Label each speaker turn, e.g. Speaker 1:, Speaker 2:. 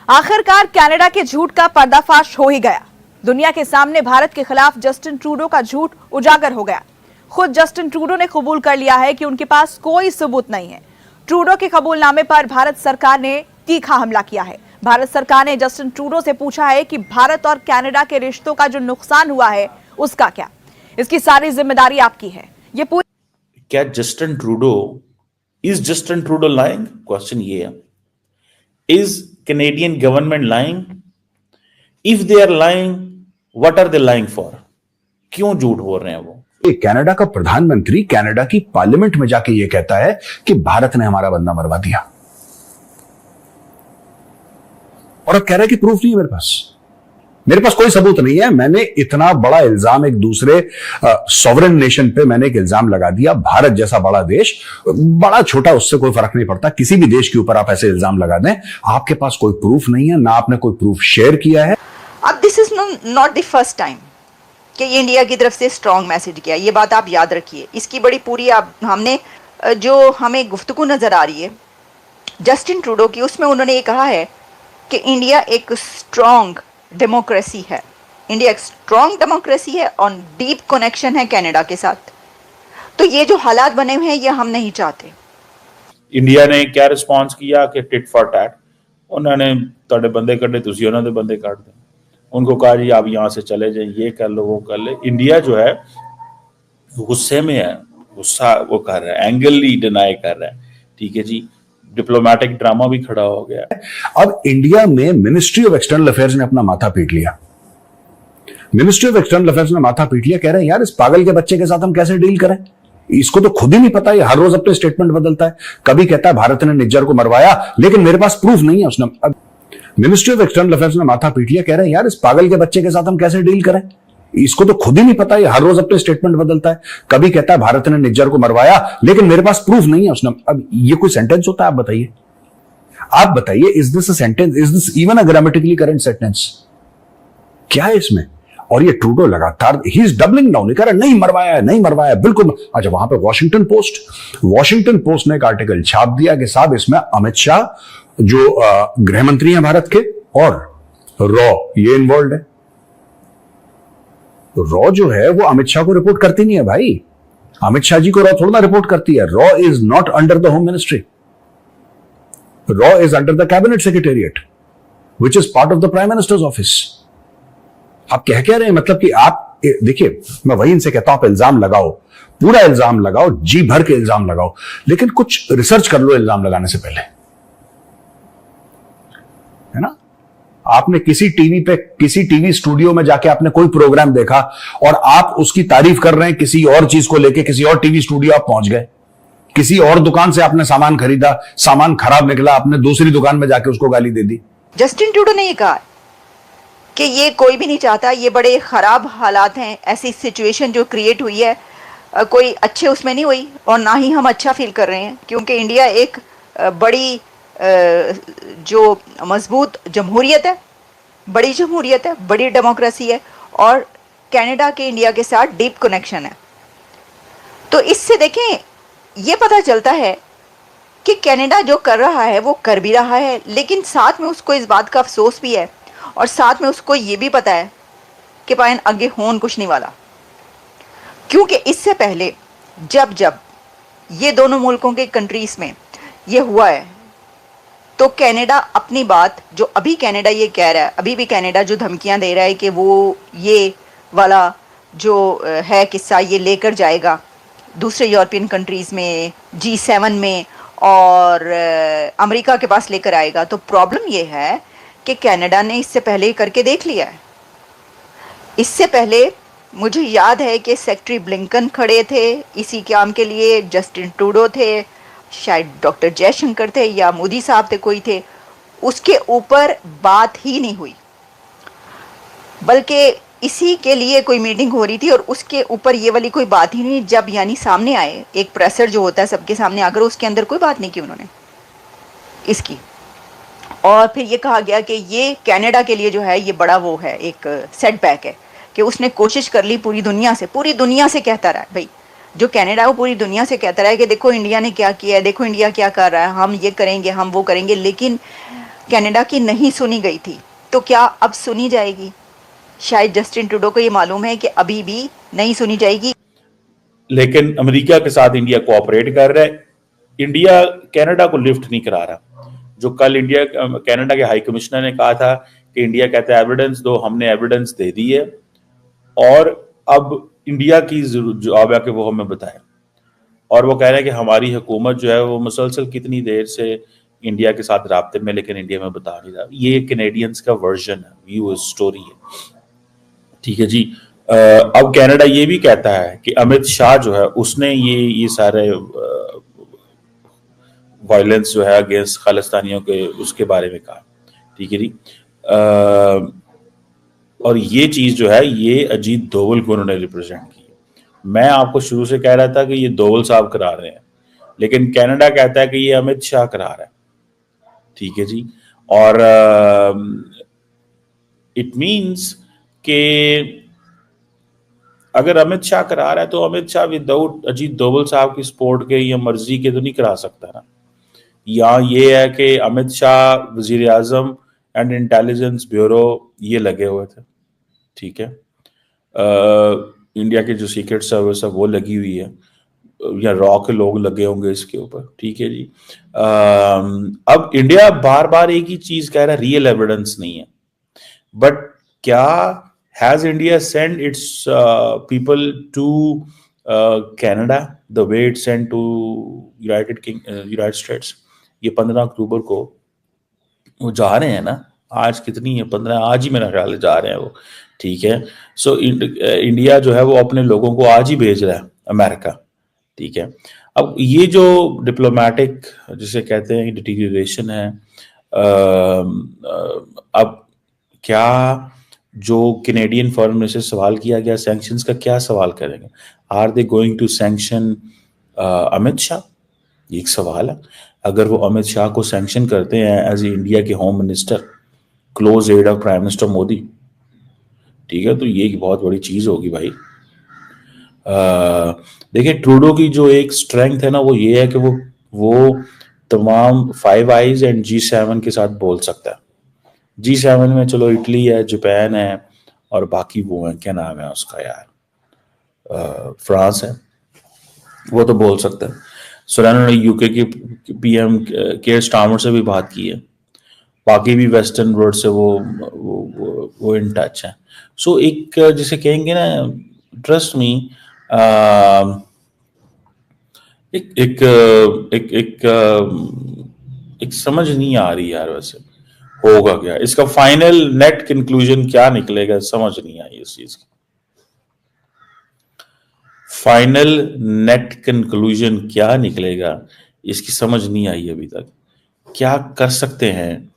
Speaker 1: आखिरकार कनाडा के झूठ का पर्दाफाश हो ही गया। दुनिया के सामने भारत के खिलाफ जस्टिन ट्रूडो का झूठ उजागर हो गया। खुद जस्टिन ट्रूडो ने कबूल कर लिया है कि उनके पास कोई सबूत नहीं है। ट्रूडो के कबूलनामे पर भारत सरकार ने तीखा हमला किया है। भारत सरकार ने जस्टिन ट्रूडो से पूछा है कि भारत और कनाडा के रिश्तों का जो नुकसान हुआ है उसका क्या, इसकी सारी जिम्मेदारी आपकी है। ये पूरी
Speaker 2: क्या जस्टिन ट्रूडो लाइंग? क्वेश्चन ये है, is Canadian government lying? If they are lying, what are they lying for? क्यों झूठ बोल रहे हैं वो?
Speaker 3: कनाडा का प्रधानमंत्री कनाडा की पार्लियामेंट में जाके ये कहता है कि भारत ने हमारा बंदा मरवा दिया, और अब कह रहा है कि प्रूफ नहीं है मेरे पास कोई सबूत नहीं है। मैंने इतना बड़ा इल्जाम एक दूसरे सॉवरेन नेशन पे मैंने एक इल्जाम लगा दिया। भारत जैसा बड़ा देश, बड़ा छोटा, उससे कोई फर्क नहीं पड़ता। किसी भी देश के ऊपर आप ऐसे इल्जाम लगा दें, आपके पास कोई प्रूफ नहीं है, ना आपने कोई प्रूफ शेयर किया है।
Speaker 4: अब this is not the first time कि ये इंडिया की तरफ से स्ट्रॉन्ग मैसेज किया, ये बात आप याद रखिए। इसकी बड़ी पूरी हमने जो हमें गुफ्तगू नजर आ रही है जस्टिन ट्रूडो की, उसमें उन्होंने ये कहा है कि इंडिया एक स्ट्रॉन्ग डेमोक्रेसी है, इंडिया एक स्ट्रॉन्ग डेमोक्रेसी है और डीप कनेक्शन है कनाडा के साथ। तो ये जो हालात बने हुए हैं ये हम नहीं चाहते।
Speaker 2: इंडिया ने क्या रिस्पॉन्स किया कि टिट फॉर टैट, उन्होंने तोड़े बंदे कटे, तुसी उन्होंने बंदे काट दे, उनको कहा जी आप यहाँ से चले जाए, ये कर लो वो कर ले। इंडिया जो है गुस्से में है, गुस्सा वो कर रहा है, एंगली डिनाई कर रहा है, ठीक है जी। डिप्लोमेटिक ड्रामा भी खड़ा हो गया।
Speaker 3: अब इंडिया में मिनिस्ट्री ऑफ एक्सटर्नल अफेयर्स ने अपना माथा पीट लिया। मिनिस्ट्री ऑफ एक्सटर्नल अफेयर्स ने माथा पीट लिया, कह रहे हैं यार इस पागल के बच्चे के साथ हम कैसे डील करें, इसको तो खुद ही नहीं पता, ये हर रोज अपने स्टेटमेंट बदलता है। कभी कहता है भारत ने निज्जर को मरवाया, लेकिन मेरे पास प्रूफ नहीं है उसने। अब मिनिस्ट्री ऑफ एक्सटर्नल अफेयर्स ने माथा पीट लिया, कह रहे हैं यार इस पागल के बच्चे के साथ हम कैसे डील करें, इसको तो खुद ही नहीं पता, ये हर रोज अपने स्टेटमेंट बदलता है। कभी कहता है भारत ने निज्जर को मरवाया, लेकिन मेरे पास प्रूफ नहीं है उसने। अब ये कोई सेंटेंस होता है? आप बताइए, is this a sentence? Is this even a grammatically correct sentence? क्या है इसमें? और ये ट्रूडो लगातार ही इज डबलिंग डाउन, कह रहा नहीं मरवाया बिल्कुल। अच्छा, वहां पे वॉशिंगटन पोस्ट ने एक आर्टिकल छाप दिया कि साहब इसमें अमित शाह जो गृह मंत्री हैं भारत के, और रॉ ये इन्वॉल्व है। रॉ जो है वो अमित शाह को रिपोर्ट करती नहीं है भाई, अमित शाह जी को रॉ थोड़ा ना रिपोर्ट करती है। Raw is not under the home ministry, raw is under the cabinet secretariat which is part of the prime minister's office. आप कह रहे हैं मतलब कि आप देखिए, मैं वही इनसे कहता हूं आप इल्जाम लगाओ, पूरा इल्जाम लगाओ, जी भर के इल्जाम लगाओ, लेकिन कुछ रिसर्च कर लो इल्जाम लगाने से पहले, है ना। आपने किसी टीवी स्टूडियो में जाके आपने कोई प्रोग्राम देखा और आप उसकी तारीफ कर रहे हैं किसी और चीज को लेके, किसी और टीवी स्टूडियो आप पहुंच गए, किसी और दुकान से आपने सामान खरीदा, सामान खराब निकला, आपने दूसरी दुकान में जाके उसको गाली दे दी।
Speaker 4: जस्टिन ट्रूडो ने ये कहा कि ये कोई भी नहीं चाहता, ये बड़े खराब हालात हैं, ऐसी सिचुएशन जो क्रिएट हुई है कोई अच्छे उसमें नहीं हुई, और ना ही हम अच्छा फील कर रहे हैं, क्योंकि इंडिया एक बड़ी जो मजबूत जमहूरियत है, बड़ी जमहूरियत है, बड़ी डेमोक्रेसी है, और कनाडा के इंडिया के साथ डीप कनेक्शन है। तो इससे देखें ये पता चलता है कि कनाडा जो कर रहा है वो कर भी रहा है, लेकिन साथ में उसको इस बात का अफसोस भी है, और साथ में उसको ये भी पता है कि पायन आगे होन कुछ नहीं वाला। क्योंकि इससे पहले जब ये दोनों मुल्कों के कंट्रीज में ये हुआ है, तो कनाडा अपनी बात जो अभी कनाडा ये कह रहा है, अभी भी कनाडा जो धमकियां दे रहा है कि वो ये वाला जो है किस्सा ये लेकर जाएगा दूसरे यूरोपियन कंट्रीज में, G7 में, और अमेरिका के पास लेकर आएगा। तो प्रॉब्लम ये है कि कनाडा ने इससे पहले करके देख लिया है। इससे पहले मुझे याद है कि सेक्रेटरी ब्लिंकन खड़े थे इसी काम के लिए, जस्टिन ट्रूडो थे, शायद डॉक्टर जयशंकर थे या मोदी साहब थे, कोई थे, उसके ऊपर बात ही नहीं हुई, बल्कि इसी के लिए कोई मीटिंग हो रही थी और उसके ऊपर ये वाली कोई बात ही नहीं। जब यानी सामने आए, एक प्रेसर जो होता है सबके सामने आकर, उसके अंदर कोई बात नहीं की उन्होंने इसकी, और फिर ये कहा गया कि ये कनाडा के लिए जो है ये बड़ा वो है, एक सेटबैक है कि उसने कोशिश कर ली पूरी दुनिया से कहता रहा है भाई, जो कनाडा है वो पूरी दुनिया से कहता रहा है कि देखो इंडिया ने क्या किया है, देखो इंडिया क्या कर रहा है, हम ये करेंगे, हम वो करेंगे, लेकिन कनाडा की नहीं सुनी गई थी, तो क्या अब सुनी जाएगी? शायद जस्टिन ट्रूडो को ये मालूम है कि अभी भी नहीं सुनी जाएगी।
Speaker 2: लेकिन अमेरिका के साथ इंडिया कोऑपरेट कर रहा है। इंडिया कनाडा को लिफ्ट नहीं करा रहा। जो कल इंडिया कनाडा के हाई कमिश्नर ने कहा था कि इंडिया कहता है एविडेंस दो, हमने एविडेंस दे दी है और अब इंडिया की जवाब है कि वो हमें बताए। और वो कह रहे हैं कि हमारी हुकूमत जो है वो मुसलसल कितनी देर से इंडिया के साथ राब्ते में, लेकिन इंडिया में बता नहीं रहा। ये कैनेडियंस का वर्जन है, व्यू स्टोरी है। ठीक है जी। अब कनाडा ये भी कहता है कि अमित शाह जो है उसने ये सारे वायलेंस जो है अगेंस्ट खालिस्तानियों के उसके बारे में कहा। ठीक है जी। और ये चीज जो है ये अजीत दोवल को उन्होंने रिप्रेजेंट की। मैं आपको शुरू से कह रहा था कि ये दोवल साहब करा रहे हैं, लेकिन कनाडा कहता है कि ये अमित शाह करा रहा है। ठीक है जी। और इट मीन्स के अगर अमित शाह करा रहा है तो अमित शाह विदाउट अजीत दोवल साहब की सपोर्ट के या मर्जी के तो नहीं करा सकता ना। या ये है कि अमित शाह, वजीर आजम एंड इंटेलिजेंस ब्यूरो ये लगे हुए थे। ठीक है। इंडिया के जो सीक्रेट सर्विस है वो लगी हुई है, या रॉ के लोग लगे होंगे इसके ऊपर। ठीक है जी। अब इंडिया बार बार एक ही चीज कह रहा है, रियल एविडेंस नहीं है। बट क्या has India send its people to Canada the way it send to United States? ये 15 अक्टूबर को वो जा रहे हैं ना। आज कितनी है? 15, आज ही मेरा ख्याल है जा रहे हैं वो। ठीक है। सो इंडिया जो है वो अपने लोगों को आज ही भेज रहा है अमेरिका। ठीक है। अब ये जो डिप्लोमेटिक जिसे कहते हैं डिटीरियरेशन है, अब क्या जो कैनेडियन फॉरेन मिनिस्टर से सवाल किया गया सैंक्शंस का, क्या सवाल करेंगे? Are they going to sanction Amit Shah? ये एक सवाल है। अगर वो अमित शाह को सैंक्शन करते हैं एज इंडिया के home minister, close aide of prime minister Modi, ठीक है, तो ये एक बहुत बड़ी चीज होगी भाई। देखिए ट्रूडो की जो एक स्ट्रेंथ है ना वो ये है कि वो तमाम 5 आईज एंड G7 के साथ बोल सकता है। G7 में चलो इटली है, जापान है और बाकी वो है, क्या नाम है उसका यार, फ्रांस है, वो तो बोल सकता है। सुरैन ने यूके की PM केयर स्टार्मर से भी बात की है। बाकी भी वेस्टर्न वर्ल्ड से वो इन टच है। सो एक जिसे कहेंगे ना, ट्रस्ट मी, एक एक एक एक एक समझ नहीं आ रही यार वैसे होगा क्या इसका फाइनल नेट कंक्लूजन, क्या निकलेगा समझ नहीं आई इस चीज की। फाइनल नेट कंक्लूजन क्या निकलेगा इसकी समझ नहीं आई अभी तक। क्या कर सकते हैं